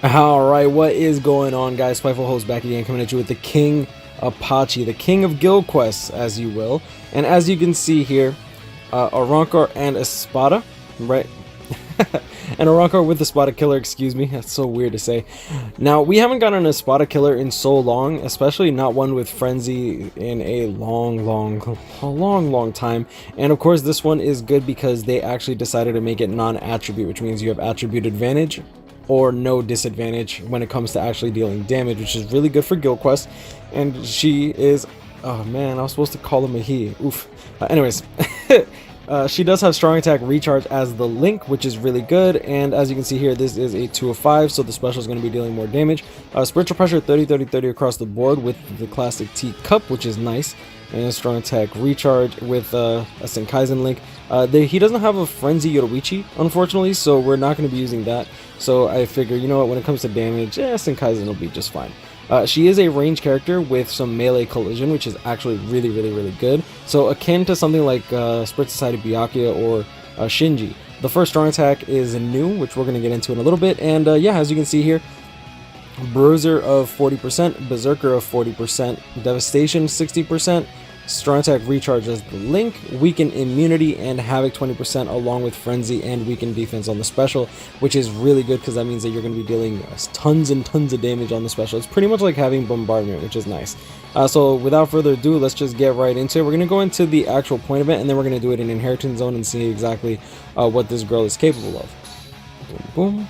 Alright, what is going on, guys? SpitefulHopes back again, coming at you with the King Apache, the king of guild quests, as you will. And as you can see here, a Rancor and a Spada, right? And a Rancor with a Spada killer, excuse me, that's so weird to say. Now, we haven't gotten a Spada killer in so long, especially not one with Frenzy in a long time. And of course, this one is good because they actually decided to make it non-attribute, which means you have attribute advantage or no disadvantage when it comes to actually dealing damage, which is really good for guild quests. And she is, oh man, I was supposed to call him a he, oof. Anyways, she does have strong attack recharge as the link, which is really good. And as you can see here, this is a 2 of 5, so the special is going to be dealing more damage. Spiritual pressure 30 across the board with the classic T cup, which is nice. And strong attack recharge with a Senkaizen link. He doesn't have a Frenzy Yoruichi, unfortunately, so we're not going to be using that. So I figure, you know what, when it comes to damage, Senkaizen will be just fine. She is a range character with some melee collision, which is actually really good. So akin to something like Spirit Society Byakuya or Shinji. The first strong attack is new, which we're going to get into in a little bit. And yeah, as you can see here, Bruiser of 40%, Berserker of 40%, Devastation 60%, Strong Attack Recharge as the link, Weaken Immunity, and Havoc 20% along with Frenzy and Weaken Defense on the special, which is really good because that means that you're going to be dealing tons and tons of damage on the special. It's pretty much like having Bombardment, which is nice. So without further ado, let's just get right into it. We're going to go into the actual point event, and then we're going to do it in Inheritance Zone and see exactly what this girl is capable of. Boom, boom.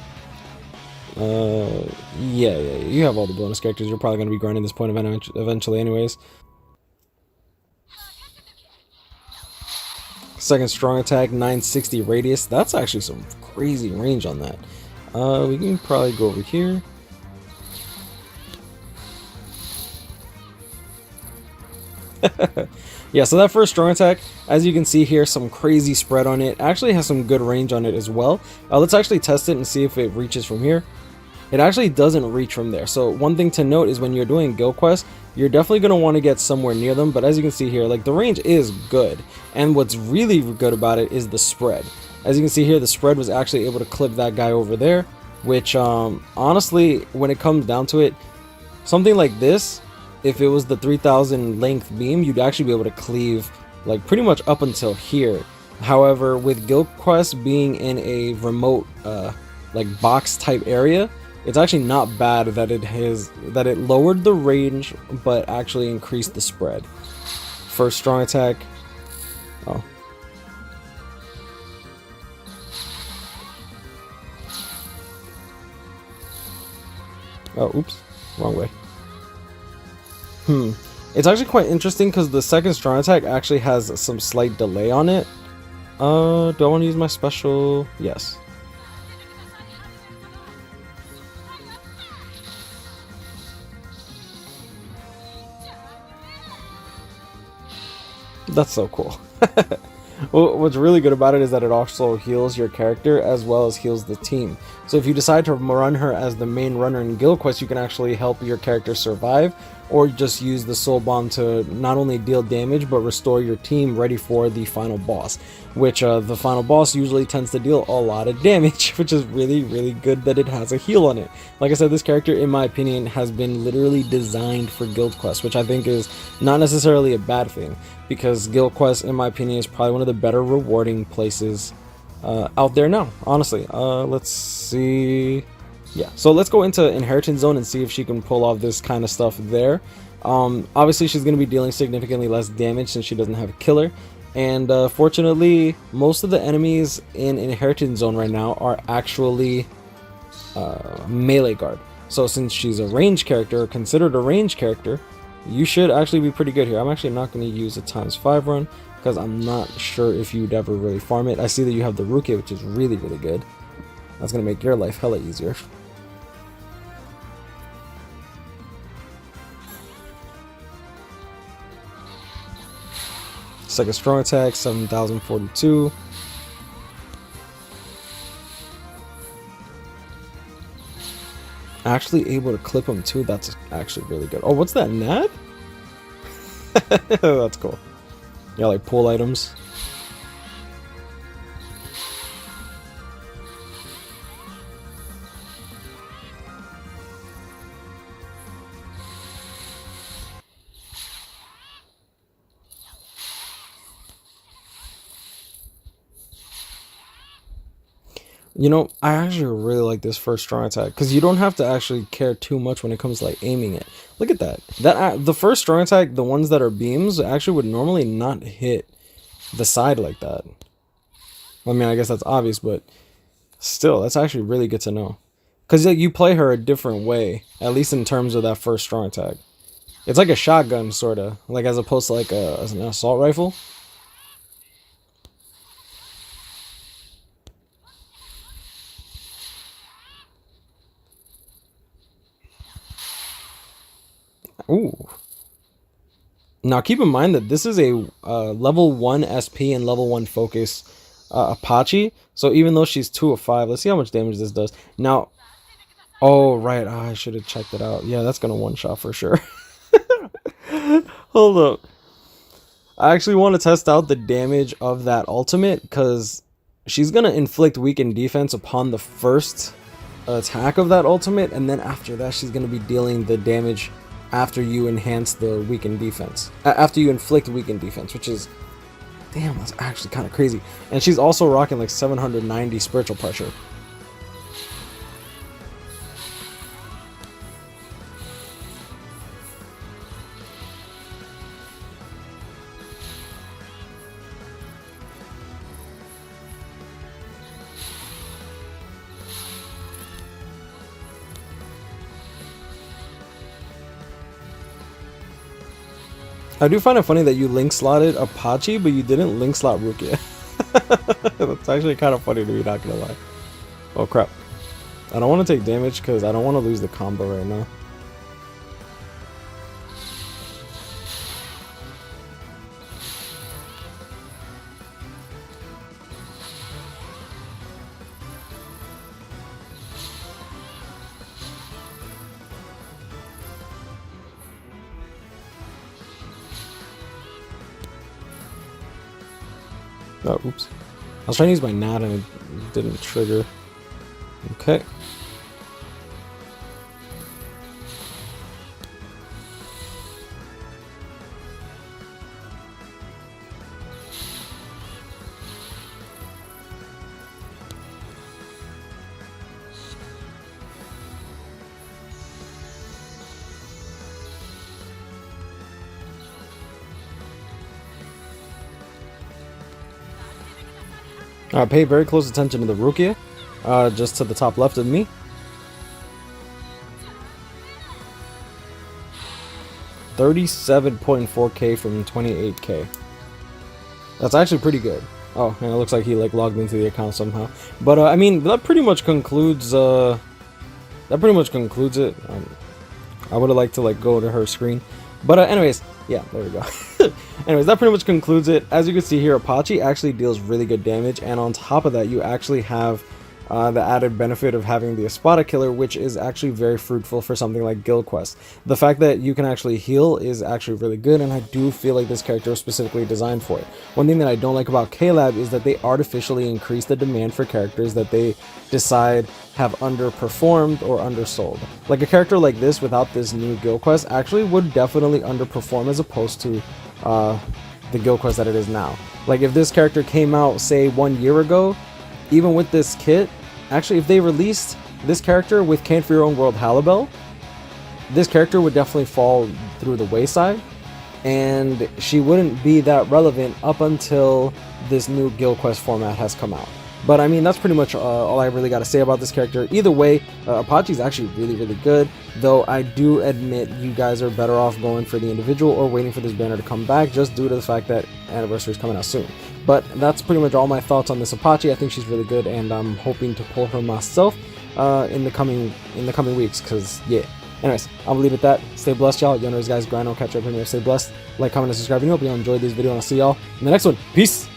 Yeah, you have all the bonus characters. You're probably going to be grinding this point event eventually anyways. Second strong attack, 960 radius. That's actually some crazy range on that. We can probably go over here. Yeah, so that first strong attack, as you can see here, some crazy spread on it. Actually has some good range on it as well. Let's actually test it and see if it reaches from here. It actually doesn't reach from there. So one thing to note is when you're doing guild quests, you're definitely going to want to get somewhere near them. But as you can see here, like, the range is good. And what's really good about it is the spread. As you can see here, the spread was actually able to clip that guy over there, which honestly, when it comes down to it, something like this, if it was the 3000 length beam, you'd actually be able to cleave like pretty much up until here. However, with guild quests being in a remote like box type area, it's actually not bad that it lowered the range but actually increased the spread. First strong attack. Oh. Oh, oops. Wrong way. It's actually quite interesting because the second strong attack actually has some slight delay on it. Do I want to use my special? Yes. That's so cool. Well, what's really good about it is that it also heals your character as well as heals the team. So if you decide to run her as the main runner in guild quest, you can actually help your character survive, or just use the soul bomb to not only deal damage but restore your team ready for the final boss, which the final boss usually tends to deal a lot of damage, which is really good that it has a heal on it. Like I said, this character, in my opinion, has been literally designed for guild quests, which I think is not necessarily a bad thing, because guild quests, in my opinion, is probably one of the better rewarding places out there now, honestly. Let's see. Yeah, so let's go into Inheritance Zone and see if she can pull off this kind of stuff there. Obviously, she's going to be dealing significantly less damage since she doesn't have a killer. And fortunately, most of the enemies in Inheritance Zone right now are actually melee guard. So since she's a range character, or considered a range character, you should actually be pretty good here. I'm actually not going to use a ×5 run because I'm not sure if you'd ever really farm it. I see that you have the Ruke, which is really good. That's going to make your life hella easier. Second strong attack, 7042. Actually able to clip him too. That's actually really good. Oh, what's that, Nad? That's cool. Yeah, like pull items. You know, I actually really like this first strong attack because you don't have to actually care too much when it comes to like aiming it. Look at that. The first strong attack, the ones that are beams, actually would normally not hit the side like that. I mean, I guess that's obvious, but still, that's actually really good to know. Because like, you play her a different way, at least in terms of that first strong attack. It's like a shotgun, sort of, like as opposed to like an assault rifle. Ooh. Now keep in mind that this is a level 1 SP and level 1 focus Apache. So even though she's 2 of 5, let's see how much damage this does. Now, oh right, I should have checked it out. Yeah, that's gonna one shot for sure. Hold up. I actually want to test out the damage of that ultimate because she's gonna inflict weakened defense upon the first attack of that ultimate, and then after that she's gonna be dealing the damage after you enhance the weakened defense, after you inflict weakened defense, which is, damn, that's actually kind of crazy. And she's also rocking like 790 spiritual pressure. I do find it funny that you link slotted Apache, but you didn't link slot Rukia. That's actually kind of funny to me, not gonna lie. Oh crap. I don't want to take damage because I don't want to lose the combo right now. Oh, oops. I was trying to use my nat and it didn't trigger. Okay. Pay very close attention to the Rukia, just to the top left of me. $37.4K from 28K. That's actually pretty good. Oh, and it looks like he like logged into the account somehow. But I mean, that pretty much concludes. That pretty much concludes it. I would have liked to like go to her screen, but anyways, yeah, there we go. Anyways, that pretty much concludes it. As you can see here, Apache actually deals really good damage, and on top of that, you actually have the added benefit of having the Espada killer, which is actually very fruitful for something like Guild Quest. The fact that you can actually heal is actually really good, and I do feel like this character was specifically designed for it. One thing that I don't like about KLab is that they artificially increase the demand for characters that they decide have underperformed or undersold. Like a character like this without this new Guild Quest actually would definitely underperform as opposed to the Guild Quest that it is now. Like if this character came out, say, 1 year ago, even with this kit, actually if they released this character with Can't For Your Own World Halibel, this character would definitely fall through the wayside, and she wouldn't be that relevant up until this new Guild Quest format has come out. But I mean, that's pretty much all I really got to say about this character. Either way, Apache's actually really, really good, though I do admit you guys are better off going for the individual or waiting for this banner to come back, just due to the fact that Anniversary is coming out soon. But that's pretty much all my thoughts on this Apache. I think she's really good, and I'm hoping to pull her myself in the coming weeks, because, yeah. Anyways, I'll leave it at that. Stay blessed, y'all. Yo, guys, grind on, catch up, and stay blessed. Like, comment, and subscribe. And hope you all enjoyed this video, and I'll see y'all in the next one. Peace!